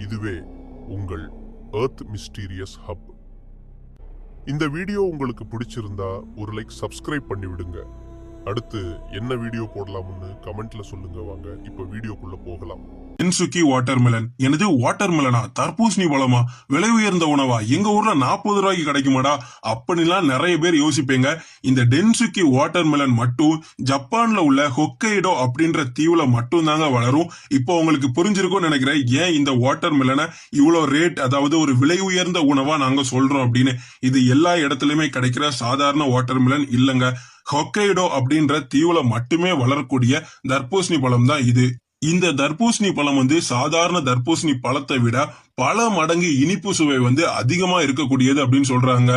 இதுவே உங்கள் earth mysterious hub. இந்த வீடியோ உங்களுக்கு பிடிச்சிருந்தா ஒரு லைக் சப்ஸ்கிரைப் பண்ணி விடுங்க. அடுத்து என்ன வீடியோ போடலாம்னு கமெண்ட்ல சொல்லுங்க. வாங்க இப்ப வீடியோக்குள்ள போகலாம். டென்சுக்கி வாட்டர்மெலன். எனது வாட்டர்மெலனா? தர்பூசணி பழமா? விலை உயர்ந்த உணவா? எங்க ஊர்ல 40 ரூபாய்க்கு கிடைக்குமாடா அப்படின்லாம் நிறைய பேர் யோசிப்பீங்க. இந்த டென்சுக்கி வாட்டர்மெலன் மட்டும் ஜப்பான்ல உள்ள ஹொக்கைடோ அப்படின்ற தீவுல மட்டும் தாங்க வளரும். இப்போ உங்களுக்கு புரிஞ்சிருக்கும்னு நினைக்கிறேன் ஏன் இந்த வாட்டர்மெலனை இவ்வளவு ரேட், அதாவது ஒரு விலை உயர்ந்த உணவா நாங்க சொல்றோம் அப்படின்னு. இது எல்லா இடத்துலயுமே கிடைக்கிற சாதாரண வாட்டர்மெலன் இல்லங்க. ஹொக்கைடோ அப்படின்ற தீவுல மட்டுமே வளரக்கூடிய தர்பூசணி பழம் தான் இது. இந்த தர்பூசணி பழம் சாதாரண தர்பூசணி பழத்தை விட பல மடங்கு இனிப்பு சுவை அதிகமா இருக்கக்கூடியது அப்படின்னு சொல்றாங்க.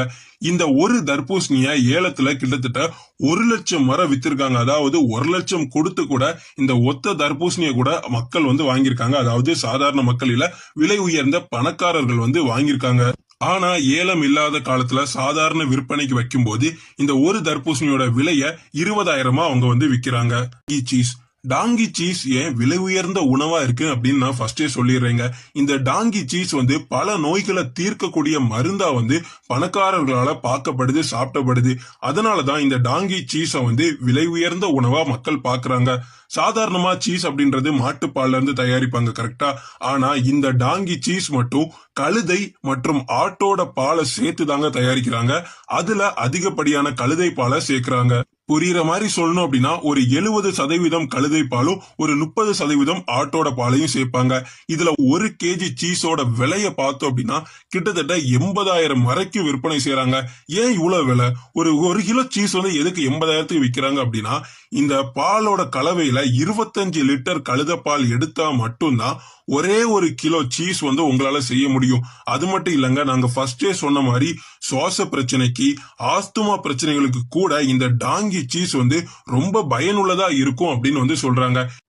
இந்த ஒரு தர்பூசணிய ஏலத்துல கிட்டத்தட்ட 1,00,000 மரம் வித்திருக்காங்க. அதாவது 1,00,000 கொடுத்து கூட இந்த ஒத்த தர்பூசணிய கூட மக்கள் வாங்கியிருக்காங்க. அதாவது சாதாரண மக்கள் இல்ல, விலை உயர்ந்த பணக்காரர்கள் வாங்கியிருக்காங்க. ஆனா ஏலம் இல்லாத காலத்துல சாதாரண விற்பனைக்கு வைக்கும் போது இந்த ஒரு தர்பூசணியோட விலைய 20,000 அவங்க விக்கிறாங்க. சீஸ் டாங்கி சீஸ் ஏன் விலை உயர்ந்த உணவா இருக்கு அப்படின்னு நான் ஃபர்ஸ்டே சொல்லிடுறேங்க. இந்த டாங்கி சீஸ் பல நோய்களை தீர்க்கக்கூடிய மருந்தா பணக்காரர்களால பார்க்கப்படுது, சாப்பிடப்படுது. அதனாலதான் இந்த டாங்கி சீஸை விலை உயர்ந்த உணவா மக்கள் பாக்குறாங்க. சாதாரணமா சீஸ் அப்படின்றது மாட்டுப்பால்ல இருந்து தயாரிப்பாங்க, கரெக்டா? ஆனா இந்த டாங்கி சீஸ் மட்டும் கழுதை மற்றும் ஆட்டோட பாலை சேர்த்து தாங்க தயாரிக்கிறாங்க. அதுல அதிகப்படியான கழுதை பாலை சேர்க்கிறாங்க. புரியுற மாதிரி சொல்லணும் அப்படின்னா ஒரு 70% கழுதை பாலும் ஒரு 30% ஆட்டோட பாலையும் சேர்ப்பாங்க. இதுல 1 kg சீஸோட விலைய பார்த்தோம் அப்படின்னா கிட்டத்தட்ட 80,000 வரைக்கும் விற்பனை செய்யறாங்க. ஏன் இவ்வளவு விலை? ஒரு கிலோ சீஸ் எதுக்கு 80,000க்கு விற்கிறாங்க அப்படின்னா, இந்த பாலோட கலவையில 25 லிட்டர் கழுத பால் எடுத்தா மட்டும்தான் ஒரே 1 கிலோ சீஸ் உங்களால செய்ய முடியும். அது மட்டும் இல்லங்க, நாங்க ஃபர்ஸ்டே சொன்ன மாதிரி சுவாச பிரச்சனைக்கு, ஆஸ்துமா பிரச்சனைகளுக்கு கூட இந்த டாங்கி சீஸ் ரொம்ப பயனுள்ளதா இருக்கும் அப்படின்னு சொல்றாங்க.